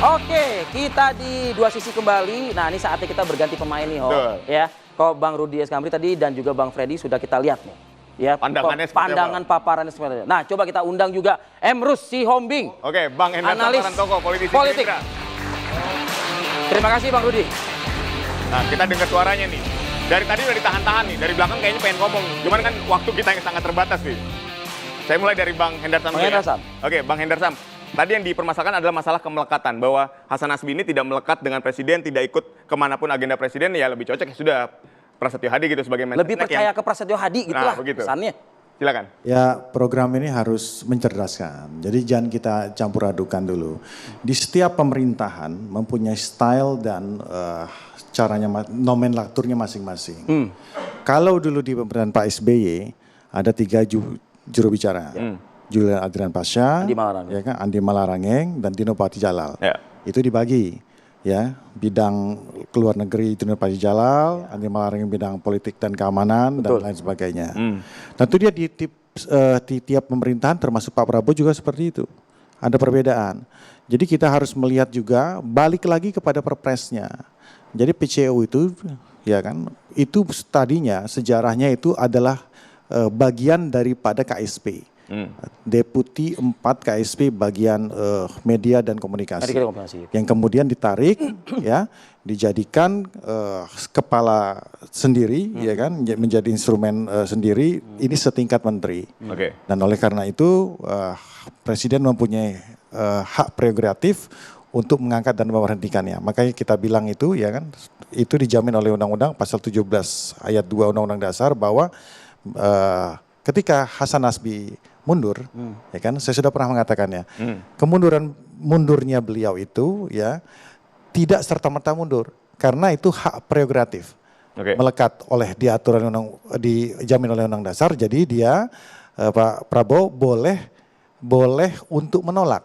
Oke, kita di dua sisi kembali. Nah, ini saatnya kita berganti pemain nih, Ho. Ya, kok Bang Rudi Eskamri tadi dan juga Bang Freddy sudah kita lihat nih. Ya, pandangan paparannya seperti itu. Nah, coba kita undang juga Emrus Sihombing. Oke, Bang Hendar Samarantogo, politisi politik. Gerindra. Terima kasih Bang Rudi. Nah, kita dengar suaranya nih. Dari tadi udah ditahan-tahan nih, dari belakang kayaknya pengen ngomong. Cuman kan waktu kita yang sangat terbatas nih. Saya mulai dari Bang Hendar Sam. Oke, Bang Hendar Sam. Tadi yang dipermasalahkan adalah masalah kemelekatan, bahwa Hasan Nasbi ini tidak melekat dengan presiden, tidak ikut kemanapun agenda presiden, ya lebih cocok ya sudah Prasetyo Hadi gitu sebagai Menristek. Lebih percaya ke Prasetyo Hadi gitu lah pesannya. Silakan. Ya, program ini harus mencerdaskan. Jadi jangan kita campur adukan dulu. Di setiap pemerintahan mempunyai style dan caranya, nomenklaturnya masing-masing. Kalau dulu di pemerintahan Pak SBY ada 3 juru bicara. Julian Adrian Pasha, ya kan, Andi Malarangeng, dan Dino Patijalal. Itu dibagi, ya, bidang keluar negeri Dino Patijalal, Andi Malarangeng bidang politik dan keamanan, dan lain sebagainya. Tentu dia di tiap pemerintahan termasuk Pak Prabowo juga seperti itu. Ada perbedaan. Jadi kita harus melihat juga, balik lagi kepada perpresnya. Jadi PCO itu, ya kan, itu tadinya sejarahnya itu adalah bagian daripada KSP. Deputi 4 KSP bagian media dan komunikasi. Yang kemudian ditarik ya, dijadikan kepala sendiri ya kan, menjadi instrumen sendiri, ini setingkat menteri. Dan oleh karena itu presiden mempunyai hak prerogatif untuk mengangkat dan memberhentikannya. Makanya kita bilang itu ya kan, itu dijamin oleh undang-undang pasal 17 ayat 2 Undang-Undang Dasar bahwa ketika Hasan Nasbi mundur, ya kan, saya sudah pernah mengatakannya, mundurnya beliau itu ya tidak serta-merta mundur, karena itu hak prerogatif, melekat oleh diaturan dijamin oleh Undang Dasar, jadi dia Pak Prabowo boleh untuk menolak.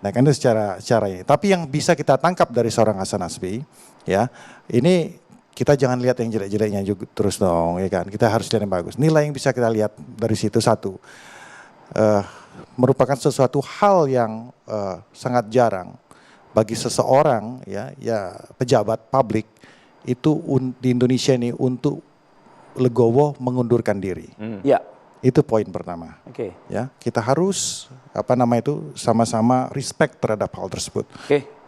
Nah kan itu secara ini. Tapi yang bisa kita tangkap dari seorang Hasan Nasbi, ya ini kita jangan lihat yang jelek-jeleknya juga terus dong, ya kan. Kita harus lihat yang bagus. Nilai yang bisa kita lihat dari situ satu. Merupakan sesuatu hal yang sangat jarang bagi seseorang ya pejabat publik itu di Indonesia ini untuk legowo mengundurkan diri. Itu poin pertama. Ya, kita harus sama-sama respect terhadap hal tersebut.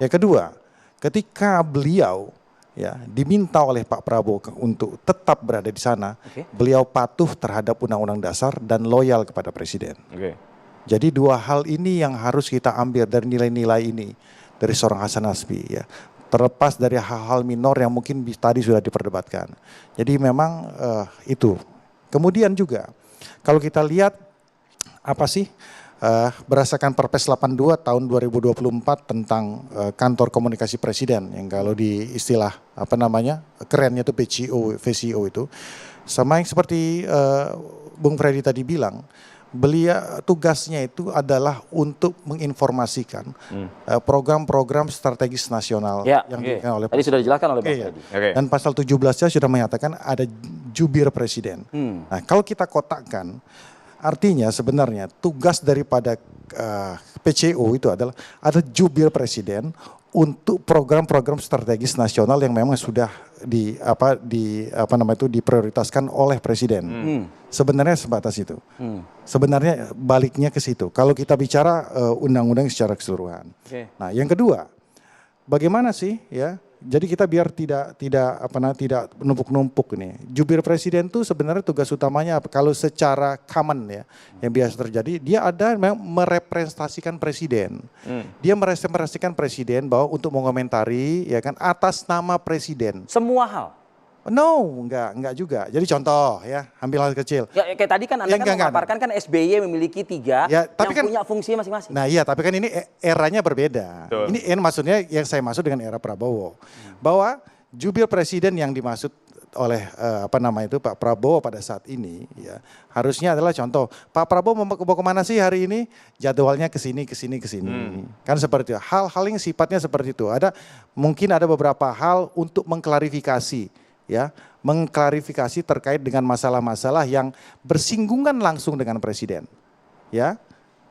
Yang kedua, ketika beliau ya diminta oleh Pak Prabowo untuk tetap berada di sana, beliau patuh terhadap Undang-Undang Dasar dan loyal kepada Presiden. Jadi 2 hal ini yang harus kita ambil dari nilai-nilai ini dari seorang Hasan Nasbi ya. Terlepas dari hal-hal minor yang mungkin tadi sudah diperdebatkan. Jadi memang itu. Kemudian juga kalau kita lihat berdasarkan Perpres 82 tahun 2024 tentang kantor komunikasi presiden, yang kalau di istilah kerennya itu VCO itu, sama yang seperti Bung Freddy tadi bilang, beliau tugasnya itu adalah untuk menginformasikan program-program strategis nasional yang diberikan oleh tadi sudah dijelaskan oleh Bang Freddy. Dan pasal 17-nya sudah menyatakan ada jubir presiden. Nah, kalau kita kotakkan, artinya sebenarnya tugas daripada PCO itu adalah ada jubir presiden untuk program-program strategis nasional yang memang sudah diprioritaskan oleh presiden. Sebenarnya sebatas itu. Sebenarnya baliknya ke situ. Kalau kita bicara undang-undang secara keseluruhan. Nah, yang kedua, bagaimana sih ya? Jadi kita biar tidak numpuk-numpuk nih. Jubir presiden tuh sebenarnya tugas utamanya kalau secara common ya, yang biasa terjadi, dia ada memang merepresentasikan presiden. Dia merepresentasikan presiden bahwa untuk mengomentari ya kan atas nama presiden. Semua hal. No, enggak juga. Jadi contoh ya, ambil hal kecil. Ya, kayak tadi kan Anda memaparkan kan SBY memiliki 3 yang punya fungsi masing-masing. Nah iya, tapi kan ini eranya berbeda. Ini maksudnya yang saya maksud dengan era Prabowo. Bahwa jubir presiden yang dimaksud oleh Pak Prabowo pada saat ini ya harusnya adalah contoh, Pak Prabowo mau kemana sih hari ini, jadwalnya kesini. Kan seperti itu. Hal-hal yang sifatnya seperti itu. Mungkin ada beberapa hal untuk mengklarifikasi ya, mengklarifikasi terkait dengan masalah-masalah yang bersinggungan langsung dengan presiden. Ya,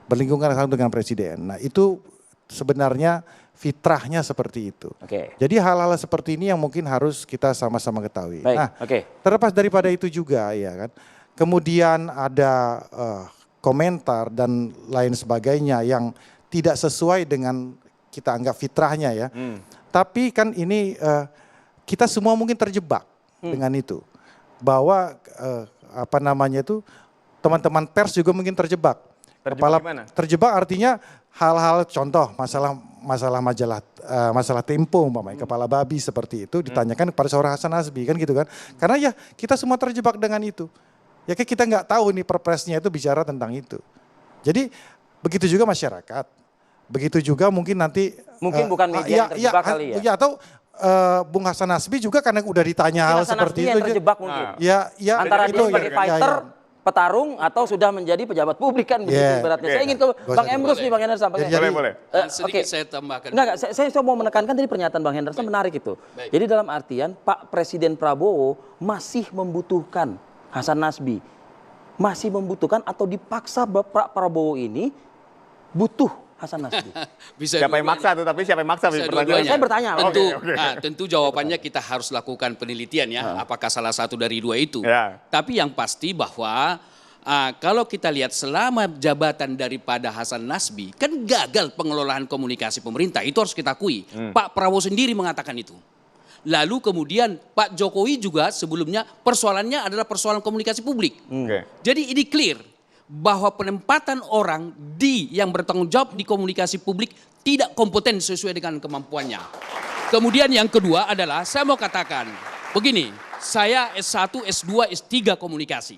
berlingkungan langsung dengan presiden. Nah, itu sebenarnya fitrahnya seperti itu. Jadi hal-hal seperti ini yang mungkin harus kita sama-sama ketahui. Nah, terlepas daripada itu juga ya kan, kemudian ada komentar dan lain sebagainya yang tidak sesuai dengan kita anggap fitrahnya ya. Tapi kan ini kita semua mungkin terjebak dengan itu. Bahwa apa namanya itu, teman-teman pers juga mungkin terjebak. Terjebak artinya hal-hal contoh masalah majalah Tempo umpamanya, kepala babi seperti itu ditanyakan kepada seorang Hasan Nasbi kan gitu kan. Karena ya kita semua terjebak dengan itu. Ya kita nggak tahu nih perpresnya itu bicara tentang itu. Jadi begitu juga masyarakat. Begitu juga mungkin nanti bukan media yang terjebak kali ya. Ya atau Bung Hasan Nasbi juga karena udah ditanya hal seperti itu. Yang terjebak mungkin. Ya antara dia sebagai fighter, petarung atau sudah menjadi pejabat publik kan begitu beratnya. Saya ingin ke Bang Emrus nih, Bang Hendarsam. Boleh. Sedikit saya tambahkan. Saya mau menekankan tadi pernyataan Bang Hendarsam menarik itu. Jadi dalam artian Pak Presiden Prabowo masih membutuhkan Hasan Nasbi. Masih membutuhkan atau dipaksa Pak Prabowo ini butuh Hasan Nasbi. Siapa yang maksa tuh, tapi siapa yang maksa? Saya bertanya. Tentu jawabannya kita harus lakukan penelitian ya, apakah salah satu dari dua itu. Tapi yang pasti bahwa kalau kita lihat selama jabatan daripada Hasan Nasbi, kan gagal pengelolaan komunikasi pemerintah, itu harus kita akui. Pak Prabowo sendiri mengatakan itu. Lalu kemudian Pak Jokowi juga sebelumnya persoalannya adalah persoalan komunikasi publik. Jadi ini clear bahwa penempatan orang yang bertanggung jawab di komunikasi publik tidak kompeten sesuai dengan kemampuannya. Kemudian yang kedua adalah saya mau katakan begini, saya S1, S2, S3 komunikasi.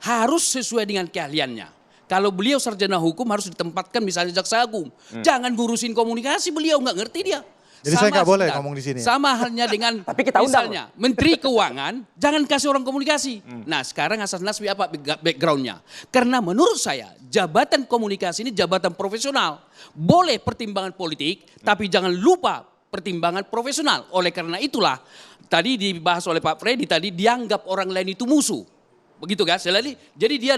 Harus sesuai dengan keahliannya. Kalau beliau sarjana hukum harus ditempatkan misalnya jaksa agung. Jangan ngurusin komunikasi, beliau nggak ngerti dia. Jadi saya nggak boleh ngomong di sini. Sama halnya dengan misalnya Menteri Keuangan, jangan kasih orang komunikasi. Nah sekarang Hasan Nasbi apa backgroundnya? Karena menurut saya jabatan komunikasi ini jabatan profesional. Boleh pertimbangan politik, tapi jangan lupa pertimbangan profesional. Oleh karena itulah tadi dibahas oleh Pak Freddy tadi dianggap orang lain itu musuh. Begitu kan? Jadi dia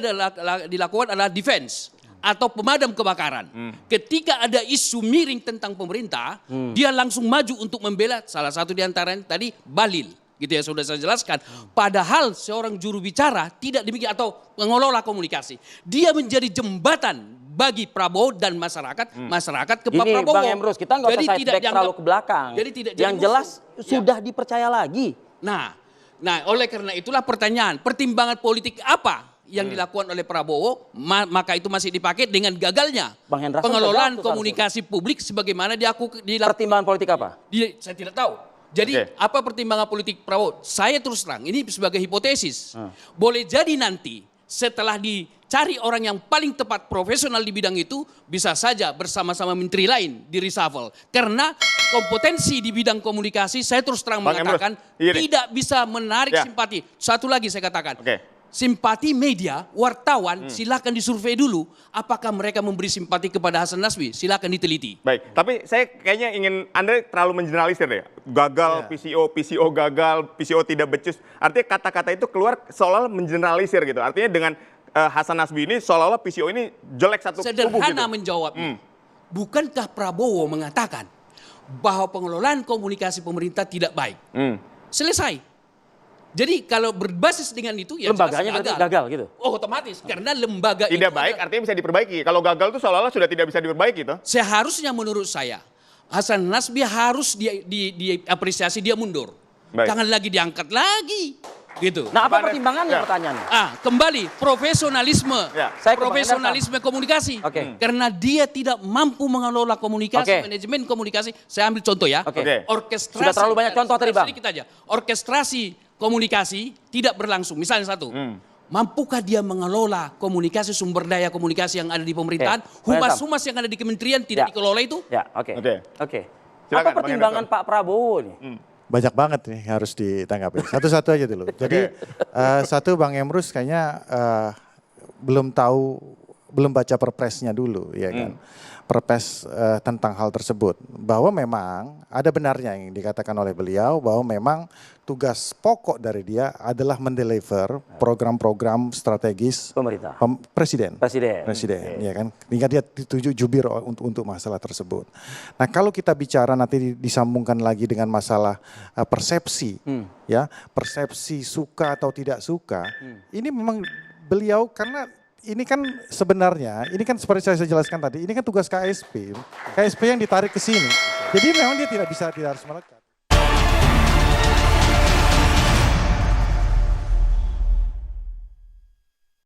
dilakukan adalah defense atau pemadam kebakaran. Ketika ada isu miring tentang pemerintah, dia langsung maju untuk membela salah satu di antaranya tadi Balil. Gitu ya, sudah saya jelaskan. Padahal seorang juru bicara tidak demikian atau pengelola komunikasi. Dia menjadi jembatan bagi Prabowo dan masyarakat ke Pak Prabowo. Bang Emrus, kita nggak usah side back terlalu ke belakang. Jadi tidak yang jelas sudah dipercaya lagi. Nah, oleh karena itulah pertanyaan, pertimbangan politik apa yang dilakukan oleh Prabowo, maka itu masih dipakai dengan gagalnya pengelolaan komunikasi publik sebagaimana dilakukan. Pertimbangan politik apa? Saya tidak tahu. Jadi apa pertimbangan politik Prabowo? Saya terus terang, ini sebagai hipotesis. Boleh jadi nanti setelah dicari orang yang paling tepat profesional di bidang itu, bisa saja bersama-sama menteri lain di reshuffle. Karena kompetensi di bidang komunikasi, saya terus terang mengatakan tidak bisa menarik simpati. Satu lagi saya katakan. Simpati media, wartawan, silakan disurvei dulu. Apakah mereka memberi simpati kepada Hasan Nasbi? Silakan diteliti. Baik, tapi saya kayaknya ingin Anda terlalu mengeneralisir deh. Gagal PCO gagal, PCO tidak becus. Artinya kata-kata itu keluar seolah-olah mengeneralisir gitu. Artinya dengan Hasan Nasbi ini seolah-olah PCO ini jelek satu kubu gitu. Sederhana menjawabnya. Bukankah Prabowo mengatakan bahwa pengelolaan komunikasi pemerintah tidak baik? Selesai. Jadi kalau berbasis dengan itu ya lembaganya berarti gagal gitu. Oh, otomatis karena lembaga tidak baik artinya bisa diperbaiki. Kalau gagal itu seolah-olah sudah tidak bisa diperbaiki toh. Seharusnya menurut saya Hasan Nasbi harus diapresiasi dia mundur. Jangan lagi diangkat lagi. Gitu. Nah, apa pertimbangannya pertanyaannya? Kembali profesionalisme. Profesionalisme komunikasi. Karena dia tidak mampu mengelola komunikasi, manajemen komunikasi. Saya ambil contoh ya. Orkestrasi. Sudah terlalu banyak contoh tadi, Bang. Sedikit aja. Orkestrasi komunikasi tidak berlangsung. Misalnya satu, mampukah dia mengelola komunikasi, sumber daya komunikasi yang ada di pemerintahan, humas-humas yang ada di kementerian tidak dikelola itu? Apa pertimbangan Pak Prabowo nih? Banyak banget nih harus ditanggapi. Satu-satu aja dulu. Jadi satu Bang Emrus kayaknya belum tahu belum baca perpresnya dulu, ya kan? Perpres tentang hal tersebut, bahwa memang ada benarnya yang dikatakan oleh beliau bahwa memang tugas pokok dari dia adalah mendeliver program-program strategis pemerintah, presiden, ya kan? Hingga dia dituju jubir untuk masalah tersebut. Nah, kalau kita bicara nanti disambungkan lagi dengan masalah persepsi, ya, persepsi suka atau tidak suka, ini memang beliau karena ini kan sebenarnya, ini kan seperti saya jelaskan tadi, ini kan tugas KSP yang ditarik ke sini. Jadi memang dia tidak harus melekat.